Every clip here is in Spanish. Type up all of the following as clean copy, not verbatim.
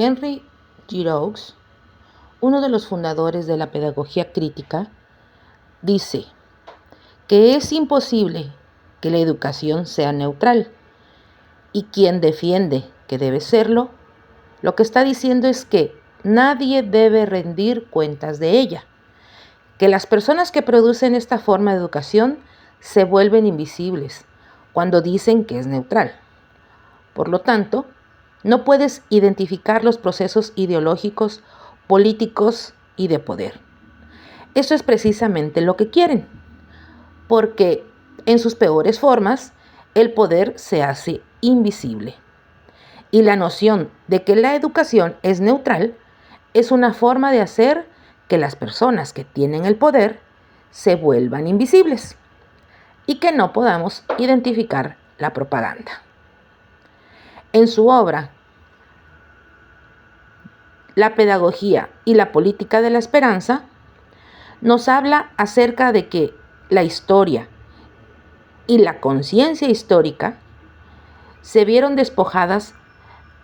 Henry Giroux, uno de los fundadores de la pedagogía crítica, dice que es imposible que la educación sea neutral, y quien defiende que debe serlo, lo que está diciendo es que nadie debe rendir cuentas de ella, que las personas que producen esta forma de educación se vuelven invisibles cuando dicen que es neutral. Por lo tanto, no puedes identificar los procesos ideológicos, políticos y de poder. Eso es precisamente lo que quieren, porque en sus peores formas, el poder se hace invisible. Y la noción de que la educación es neutral es una forma de hacer que las personas que tienen el poder se vuelvan invisibles y que no podamos identificar la propaganda. En su obra, La pedagogía y la política de la esperanza, nos habla acerca de que la historia y la conciencia histórica se vieron despojadas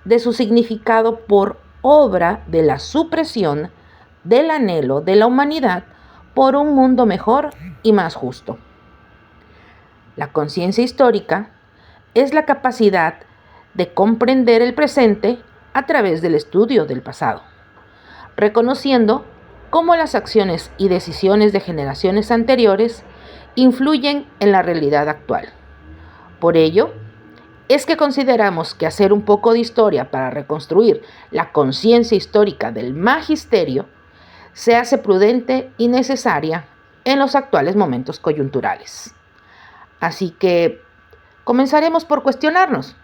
de su significado por obra de la supresión del anhelo de la humanidad por un mundo mejor y más justo. La conciencia histórica es la capacidad de comprender el presente a través del estudio del pasado, reconociendo cómo las acciones y decisiones de generaciones anteriores influyen en la realidad actual. Por ello, es que consideramos que hacer un poco de historia para reconstruir la conciencia histórica del magisterio se hace prudente y necesaria en los actuales momentos coyunturales. Así que comenzaremos por cuestionarnos: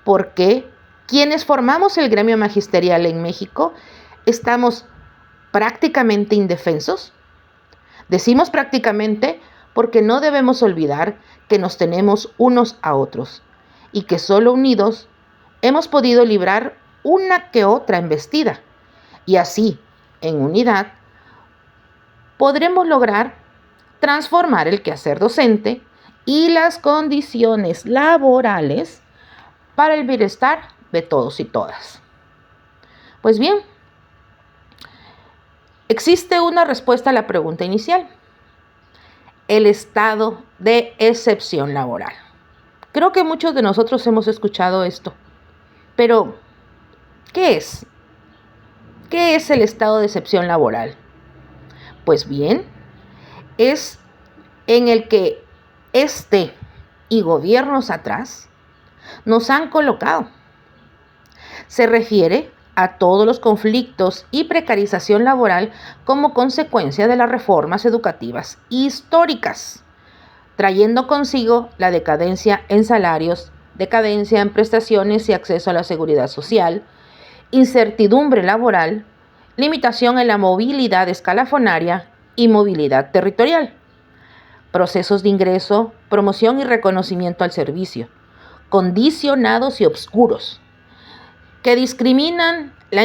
¿por qué quienes formamos el gremio magisterial en México estamos prácticamente indefensos? Decimos prácticamente porque no debemos olvidar que nos tenemos unos a otros y que solo unidos hemos podido librar una que otra embestida, y así, en unidad, podremos lograr transformar el quehacer docente y las condiciones laborales para el bienestar de todos y todas. Pues bien, existe una respuesta a la pregunta inicial: el estado de excepción laboral. Creo que muchos de nosotros hemos escuchado esto, pero ¿qué es? ¿Qué es el estado de excepción laboral? Pues bien, es en el que y gobiernos atrás nos han colocado. Se refiere a todos los conflictos y precarización laboral como consecuencia de las reformas educativas históricas, trayendo consigo la decadencia en salarios, decadencia en prestaciones y acceso a la seguridad social, incertidumbre laboral, limitación en la movilidad escalafonaria y movilidad territorial, procesos de ingreso, promoción y reconocimiento al servicio, condicionados y obscuros, que discriminan la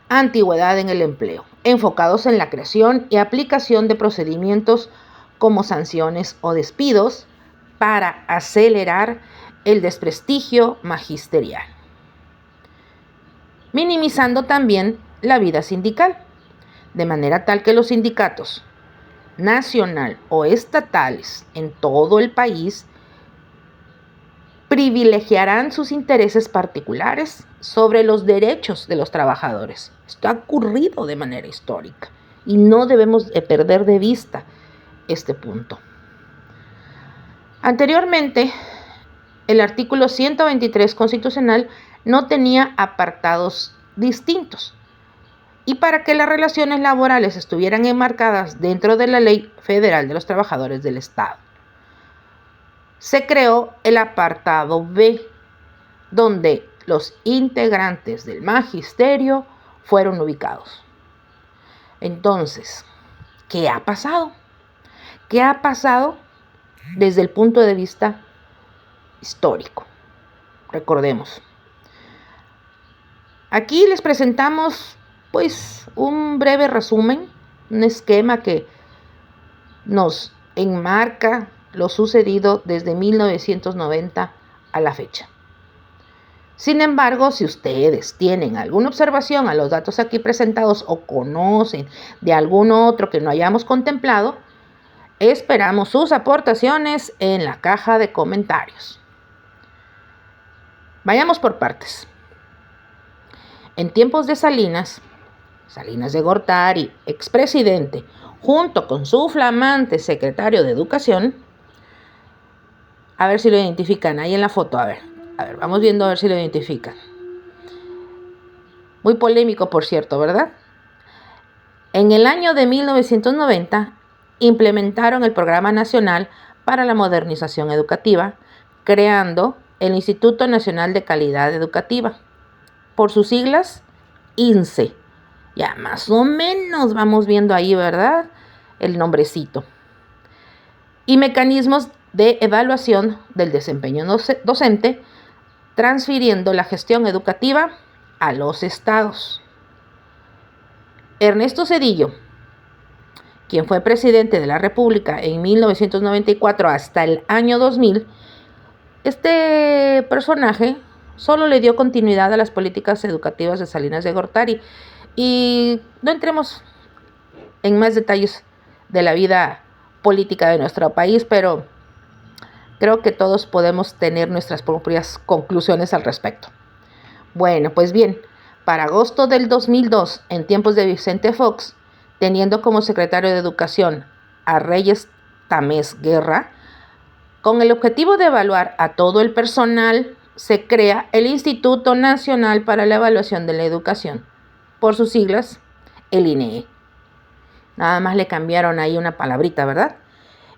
antigüedad en el empleo, enfocados en la creación y aplicación de procedimientos como sanciones o despidos para acelerar el desprestigio magisterial, minimizando también la vida sindical, de manera tal que los sindicatos nacional o estatales en todo el país privilegiarán sus intereses particulares sobre los derechos de los trabajadores. Esto ha ocurrido de manera histórica y no debemos perder de vista este punto. Anteriormente, el artículo 123 constitucional no tenía apartados distintos, y para que las relaciones laborales estuvieran enmarcadas dentro de la Ley Federal de los Trabajadores del Estado, se creó el apartado B, donde los integrantes del magisterio fueron ubicados. Entonces, ¿qué ha pasado? ¿Qué ha pasado desde el punto de vista histórico? Recordemos. Aquí les presentamos un breve resumen, un esquema que nos enmarca lo sucedido desde 1990 a la fecha. Sin embargo, si ustedes tienen alguna observación a los datos aquí presentados o conocen de algún otro que no hayamos contemplado, esperamos sus aportaciones en la caja de comentarios. Vayamos por partes. En tiempos de Salinas de Gortari, expresidente, junto con su flamante secretario de Educación, a ver si lo identifican ahí en la foto, a ver, vamos viendo a ver si lo identifican. Muy polémico, por cierto, ¿verdad? En el año de 1990 implementaron el Programa Nacional para la Modernización Educativa, creando el Instituto Nacional de Calidad Educativa, por sus siglas INSE. Ya más o menos vamos viendo ahí, ¿verdad? El nombrecito. Y mecanismos de evaluación del desempeño docente, transfiriendo la gestión educativa a los estados. Ernesto Zedillo, quien fue presidente de la República en 1994 hasta el año 2000, este personaje solo le dio continuidad a las políticas educativas de Salinas de Gortari. Y no entremos en más detalles de la vida política de nuestro país, pero creo que todos podemos tener nuestras propias conclusiones al respecto. Bueno, pues bien, para agosto del 2002, en tiempos de Vicente Fox, teniendo como secretario de Educación a Reyes Tamés Guerra, con el objetivo de evaluar a todo el personal, se crea el Instituto Nacional para la Evaluación de la Educación, por sus siglas, el INEE. Nada más le cambiaron ahí una palabrita, ¿verdad?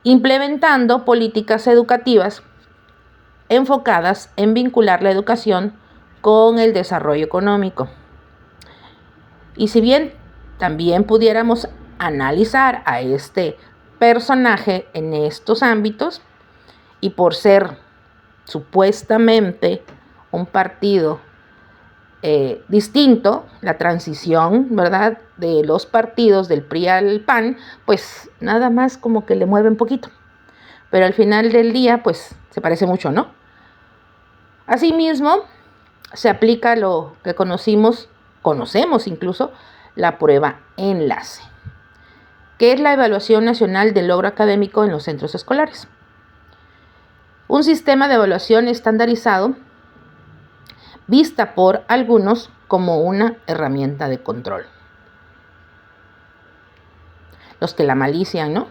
Implementando políticas educativas enfocadas en vincular la educación con el desarrollo económico. Y si bien también pudiéramos analizar a este personaje en estos ámbitos, y por ser supuestamente un partido distinto, la transición, ¿verdad?, de los partidos del PRI al PAN, pues nada más como que le mueve un poquito. Pero al final del día, pues se parece mucho, ¿no? Asimismo, se aplica lo que conocemos incluso, la prueba enlace, que es la evaluación nacional del logro académico en los centros escolares. Un sistema de evaluación estandarizado vista por algunos como una herramienta de control. Los que la malician, ¿no?,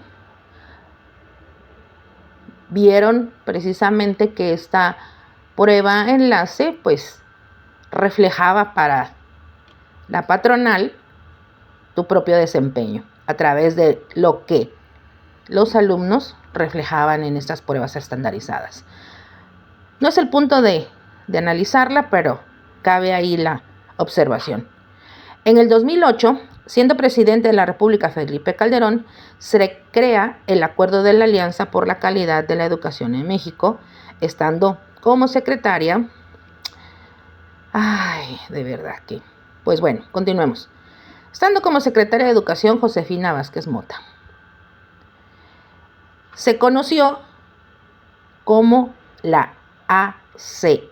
vieron precisamente que esta prueba enlace pues reflejaba para la patronal tu propio desempeño a través de lo que los alumnos reflejaban en estas pruebas estandarizadas. No es el punto de analizarla, pero cabe ahí la observación. En el 2008, siendo presidente de la República Felipe Calderón, se crea el Acuerdo de la Alianza por la Calidad de la Educación en México, estando como secretaria. De verdad que... Pues bueno, continuemos. Estando como secretaria de Educación Josefina Vázquez Mota. Se conoció como la AC.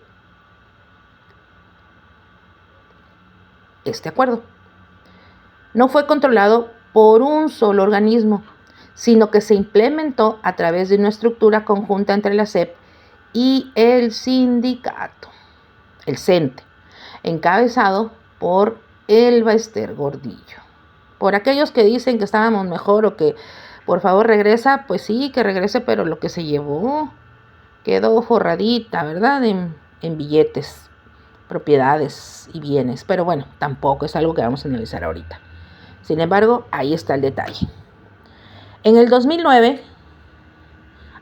Este acuerdo no fue controlado por un solo organismo, sino que se implementó a través de una estructura conjunta entre la SEP y el sindicato, el CENTE, encabezado por Elba Ester Gordillo. Por aquellos que dicen que estábamos mejor o que por favor regresa, pues sí, que regrese, pero lo que se llevó quedó forradita, ¿verdad?, en billetes, propiedades y bienes. Pero bueno, tampoco es algo que vamos a analizar ahorita. Sin embargo, ahí está el detalle. En el 2009,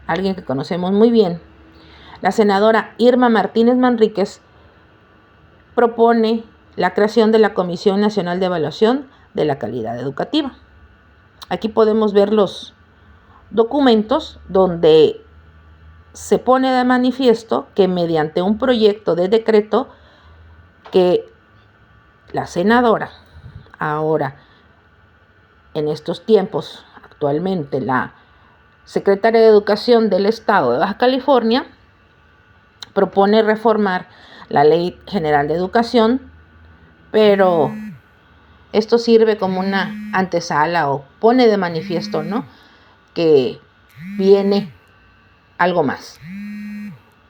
alguien que conocemos muy bien, la senadora Irma Martínez Manríquez propone la creación de la Comisión Nacional de Evaluación de la Calidad Educativa. Aquí podemos ver los documentos donde se pone de manifiesto que mediante un proyecto de decreto que la senadora, ahora en estos tiempos, actualmente la secretaria de Educación del Estado de Baja California, propone reformar la Ley General de Educación, pero esto sirve como una antesala o pone de manifiesto, ¿no?, que viene algo más.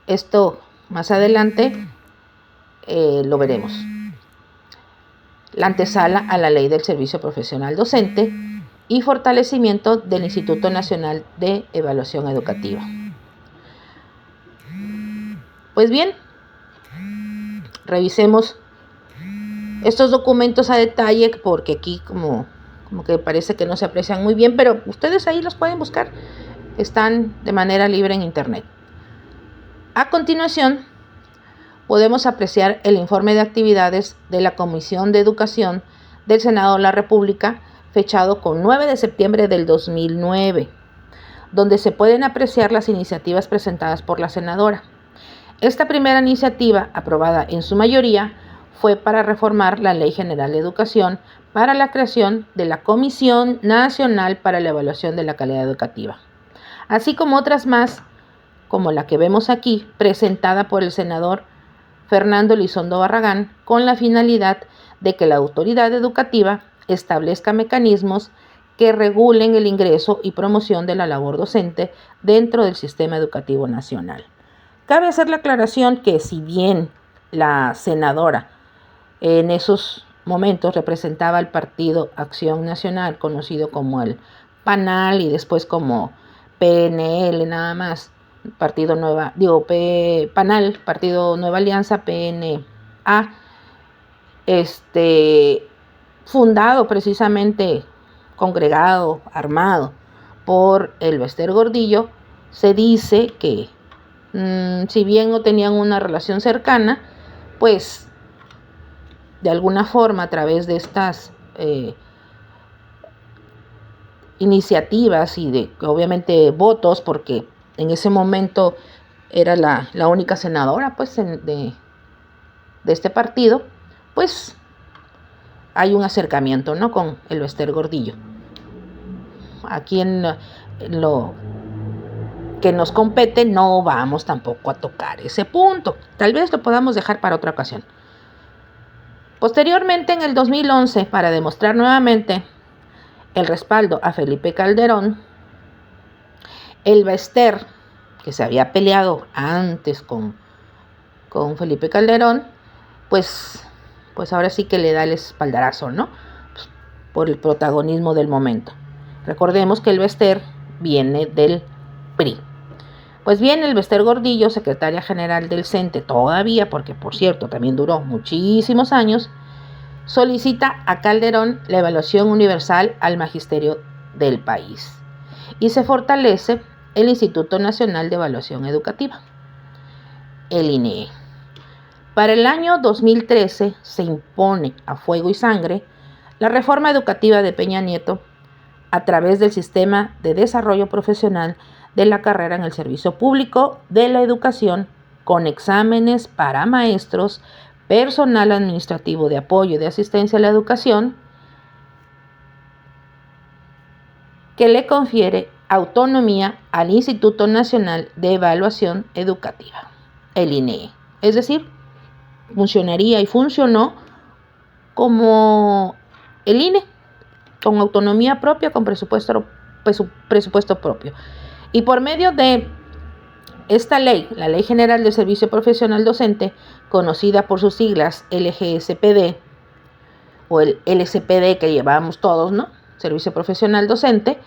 Esto más adelante lo veremos. La antesala a la Ley del Servicio Profesional Docente y fortalecimiento del Instituto Nacional de Evaluación Educativa. Pues bien, revisemos estos documentos a detalle porque aquí como que parece que no se aprecian muy bien, pero ustedes ahí los pueden buscar. Están de manera libre en internet. A continuación, podemos apreciar el informe de actividades de la Comisión de Educación del Senado de la República, fechado con 9 de septiembre del 2009, donde se pueden apreciar las iniciativas presentadas por la senadora. Esta primera iniciativa, aprobada en su mayoría, fue para reformar la Ley General de Educación para la creación de la Comisión Nacional para la Evaluación de la Calidad Educativa, así como otras más, como la que vemos aquí, presentada por el senador Fernando Elizondo Barragán, con la finalidad de que la autoridad educativa establezca mecanismos que regulen el ingreso y promoción de la labor docente dentro del sistema educativo nacional. Cabe hacer la aclaración que si bien la senadora en esos momentos representaba al Partido Acción Nacional, conocido como el PANAL y después como PNL nada más, PANAL, Partido Nueva Alianza, PNA, fundado precisamente, congregado, armado por Elbester Gordillo, se dice que si bien no tenían una relación cercana, pues de alguna forma a través de estas iniciativas y de obviamente votos, porque en ese momento era la única senadora pues de este partido, pues hay un acercamiento, ¿no?, con Elbester Gordillo. Aquí en lo que nos compete no vamos tampoco a tocar ese punto. Tal vez lo podamos dejar para otra ocasión. Posteriormente, en el 2011, para demostrar nuevamente el respaldo a Felipe Calderón, Elbester, que se había peleado antes con Felipe Calderón, pues ahora sí que le da el espaldarazo, ¿no?, pues por el protagonismo del momento. Recordemos que Elbester viene del PRI. Pues bien, Elbester Gordillo, secretaria general del CENTE todavía, porque por cierto también duró muchísimos años, solicita a Calderón la evaluación universal al magisterio del país y se fortalece el Instituto Nacional de Evaluación Educativa, el INEE. Para el año 2013 se impone a fuego y sangre la reforma educativa de Peña Nieto a través del sistema de desarrollo profesional de la carrera en el servicio público de la educación, con exámenes para maestros, personal administrativo de apoyo y de asistencia a la educación, que le confiere autonomía al Instituto Nacional de Evaluación Educativa, el INEE. Es decir, funcionaría y funcionó como el INE, con autonomía propia, con presupuesto propio. Y por medio de esta ley, la Ley General del Servicio Profesional Docente, conocida por sus siglas LGSPD, o el LSPD que llevamos todos, ¿no?, Servicio Profesional Docente,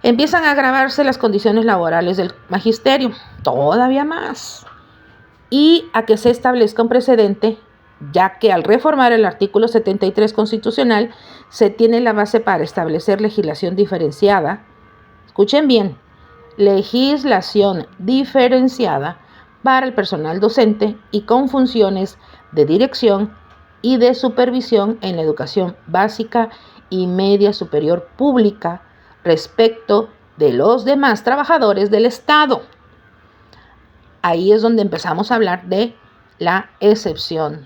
empiezan a agravarse las condiciones laborales del magisterio, todavía más, y a que se establezca un precedente, ya que al reformar el artículo 73 constitucional se tiene la base para establecer legislación diferenciada. Escuchen bien, legislación diferenciada para el personal docente y con funciones de dirección y de supervisión en la educación básica y media superior pública respecto de los demás trabajadores del Estado. Ahí es donde empezamos a hablar de la excepción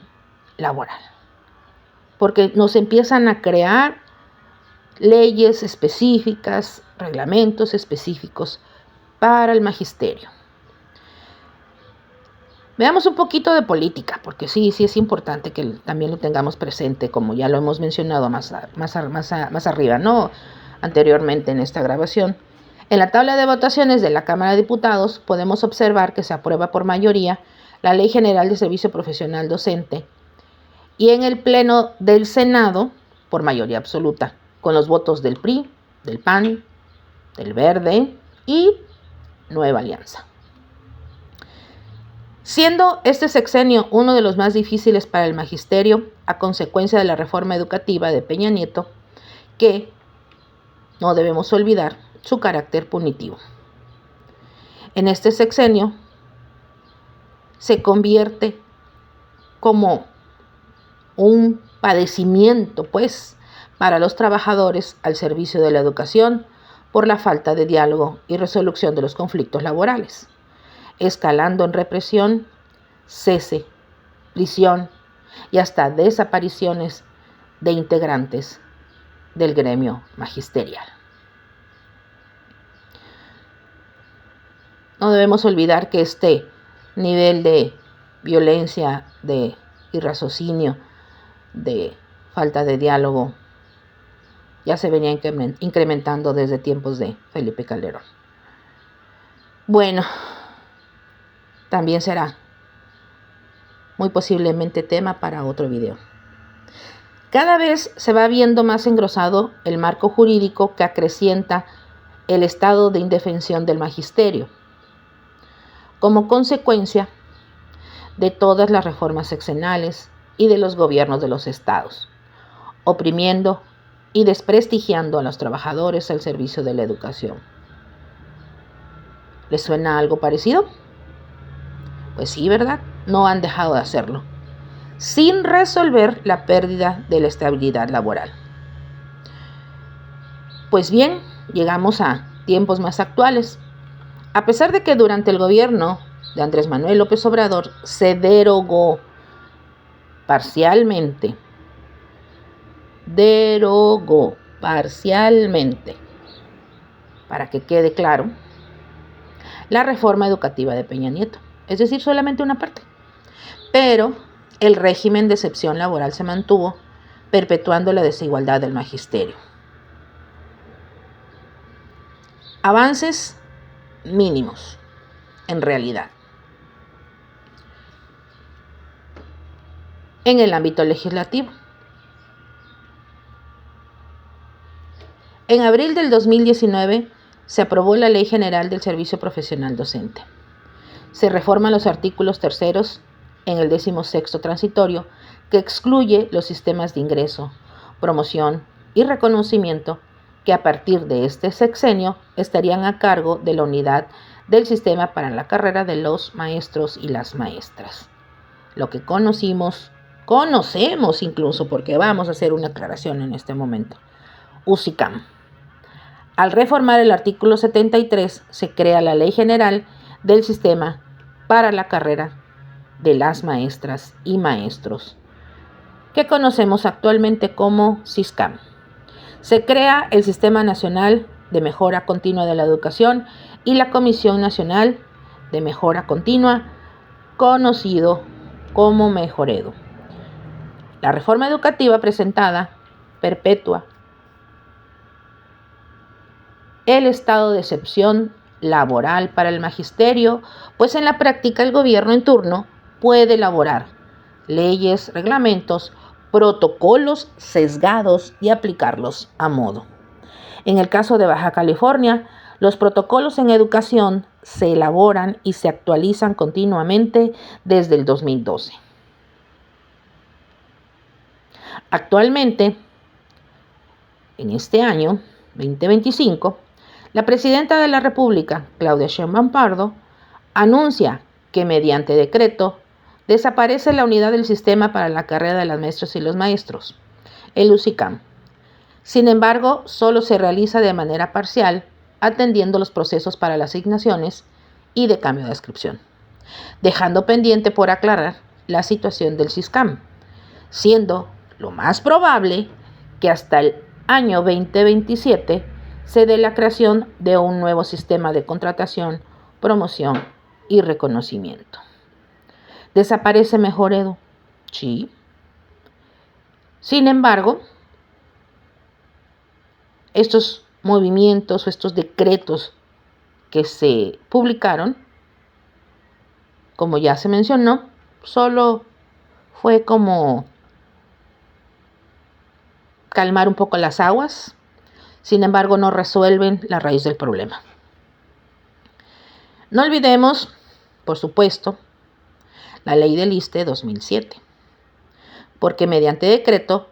laboral, porque nos empiezan a crear leyes específicas, reglamentos específicos para el magisterio. Veamos un poquito de política, porque sí es importante que también lo tengamos presente, como ya lo hemos mencionado más arriba, ¿no? Anteriormente en esta grabación. En la tabla de votaciones de la Cámara de Diputados podemos observar que se aprueba por mayoría la Ley General de Servicio Profesional Docente y en el Pleno del Senado por mayoría absoluta, con los votos del PRI, del PAN, del Verde y Nueva Alianza. Siendo este sexenio uno de los más difíciles para el magisterio a consecuencia de la reforma educativa de Peña Nieto, que no debemos olvidar su carácter punitivo. En este sexenio se convierte como un padecimiento, pues, para los trabajadores al servicio de la educación por la falta de diálogo y resolución de los conflictos laborales, escalando en represión, cese, prisión y hasta desapariciones de integrantes del gremio magisterial. No debemos olvidar que este nivel de violencia, de irraciocinio, de falta de diálogo, ya se venía incrementando desde tiempos de Felipe Calderón. Bueno, también será muy posiblemente tema para otro video. Cada vez se va viendo más engrosado el marco jurídico que acrecienta el estado de indefensión del magisterio, como consecuencia de todas las reformas sexenales y de los gobiernos de los estados, oprimiendo y desprestigiando a los trabajadores al servicio de la educación. ¿Les suena algo parecido? Pues sí, ¿verdad? No han dejado de hacerlo, sin resolver la pérdida de la estabilidad laboral. Pues bien, llegamos a tiempos más actuales. A pesar de que durante el gobierno de Andrés Manuel López Obrador se derogó parcialmente, para que quede claro, la reforma educativa de Peña Nieto, es decir, solamente una parte. Pero el régimen de excepción laboral se mantuvo, perpetuando la desigualdad del magisterio. Avances mínimos, en realidad. En el ámbito legislativo. En abril del 2019 se aprobó la Ley General del Servicio Profesional Docente. Se reforman los artículos terceros en el 16º transitorio que excluye los sistemas de ingreso, promoción y reconocimiento que a partir de este sexenio estarían a cargo de la unidad del sistema para la carrera de los maestros y las maestras. Lo que conocemos incluso, porque vamos a hacer una aclaración en este momento, UCICAM. Al reformar el artículo 73, se crea la Ley General del Sistema para la Carrera de las Maestras y Maestros, que conocemos actualmente como SISCAM. Se crea el Sistema Nacional de Mejora Continua de la Educación y la Comisión Nacional de Mejora Continua, conocido como Mejoredu. La reforma educativa presentada perpetúa el estado de excepción laboral para el magisterio, pues en la práctica el gobierno en turno puede elaborar leyes, reglamentos, protocolos sesgados y aplicarlos a modo. En el caso de Baja California, los protocolos en educación se elaboran y se actualizan continuamente desde el 2012. Actualmente, en este año 2025, la presidenta de la República, Claudia Sheinbaum Pardo, anuncia que mediante decreto desaparece la unidad del sistema para la carrera de las maestras y los maestros, el UCICAM. Sin embargo, solo se realiza de manera parcial, atendiendo los procesos para las asignaciones y de cambio de adscripción, dejando pendiente por aclarar la situación del SISCAM, siendo lo más probable que hasta el año 2027 se dé la creación de un nuevo sistema de contratación, promoción y reconocimiento. ¿Desaparece mejor, Edu? Sí. Sin embargo, estos movimientos o estos decretos que se publicaron, como ya se mencionó, solo fue como calmar un poco las aguas. Sin embargo, no resuelven la raíz del problema. No olvidemos, por supuesto, la ley del ISSSTE 2007, porque mediante decreto,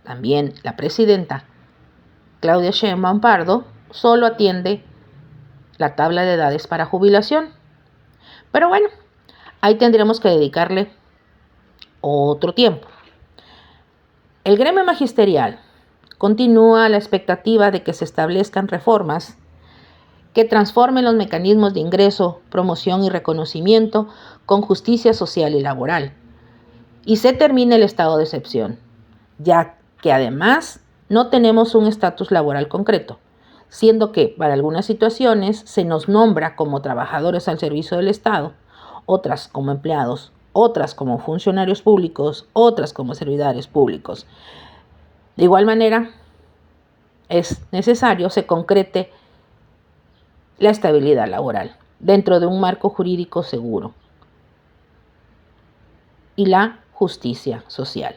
también la presidenta Claudia Sheinbaum Pardo solo atiende la tabla de edades para jubilación. Pero bueno, ahí tendremos que dedicarle otro tiempo. El gremio magisterial continúa a la expectativa de que se establezcan reformas que transformen los mecanismos de ingreso, promoción y reconocimiento con justicia social y laboral, y se termine el estado de excepción, ya que además no tenemos un estatus laboral concreto, siendo que para algunas situaciones se nos nombra como trabajadores al servicio del Estado, otras como empleados, otras como funcionarios públicos, otras como servidores públicos. De igual manera, es necesario se concrete la estabilidad laboral dentro de un marco jurídico seguro y la justicia social.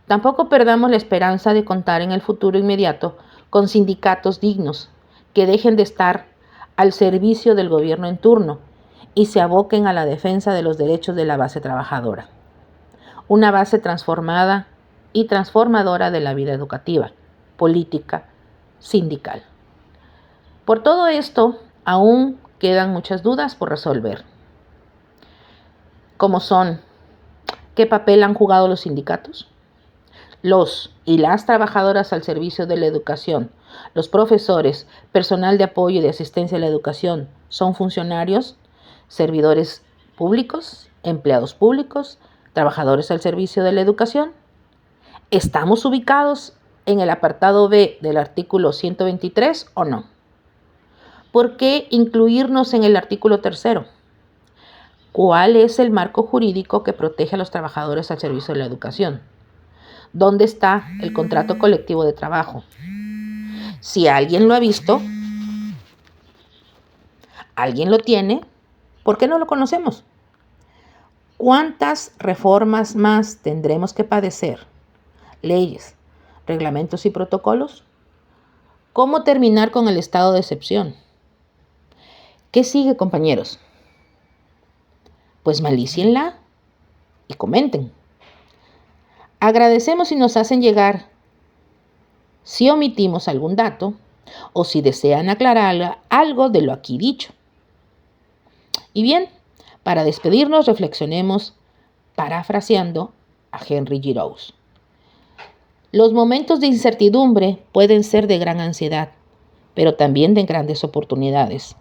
Tampoco perdamos la esperanza de contar en el futuro inmediato con sindicatos dignos que dejen de estar al servicio del gobierno en turno y se aboquen a la defensa de los derechos de la base trabajadora. Una base transformada y transformadora de la vida educativa, política, sindical. Por todo esto, aún quedan muchas dudas por resolver, como son: ¿qué papel han jugado los sindicatos? Los y las trabajadoras al servicio de la educación, los profesores, personal de apoyo y de asistencia a la educación, ¿son funcionarios, servidores públicos, empleados públicos, trabajadores al servicio de la educación? ¿Estamos ubicados en el apartado B del artículo 123 o no? ¿Por qué incluirnos en el artículo 3? ¿Cuál es el marco jurídico que protege a los trabajadores al servicio de la educación? ¿Dónde está el contrato colectivo de trabajo? Si alguien lo ha visto, alguien lo tiene, ¿por qué no lo conocemos? ¿Cuántas reformas más tendremos que padecer? Leyes, reglamentos y protocolos. ¿Cómo terminar con el estado de excepción? ¿Qué sigue, compañeros? Pues malícienla y comenten. Agradecemos si nos hacen llegar si omitimos algún dato o si desean aclarar algo de lo aquí dicho. Y bien, para despedirnos reflexionemos parafraseando a Henry Giroux. Los momentos de incertidumbre pueden ser de gran ansiedad, pero también de grandes oportunidades.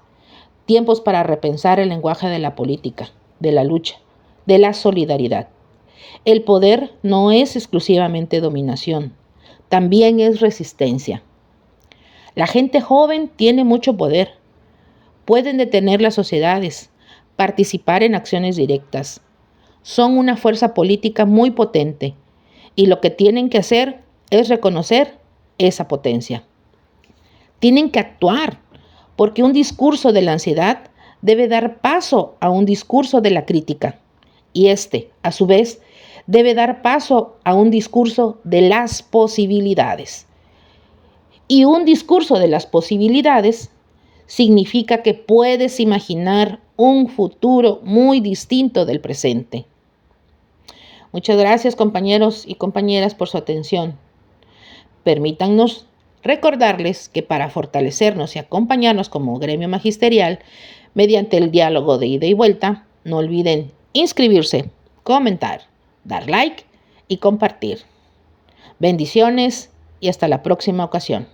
Tiempos para repensar el lenguaje de la política, de la lucha, de la solidaridad. El poder no es exclusivamente dominación, también es resistencia. La gente joven tiene mucho poder. Pueden detener las sociedades, participar en acciones directas. Son una fuerza política muy potente y lo que tienen que hacer es reconocer esa potencia. Tienen que actuar, porque un discurso de la ansiedad debe dar paso a un discurso de la crítica y a su vez, debe dar paso a un discurso de las posibilidades. Y un discurso de las posibilidades significa que puedes imaginar un futuro muy distinto del presente. Muchas gracias, compañeros y compañeras, por su atención. Permítannos recordarles que para fortalecernos y acompañarnos como gremio magisterial mediante el diálogo de ida y vuelta, no olviden inscribirse, comentar, dar like y compartir. Bendiciones y hasta la próxima ocasión.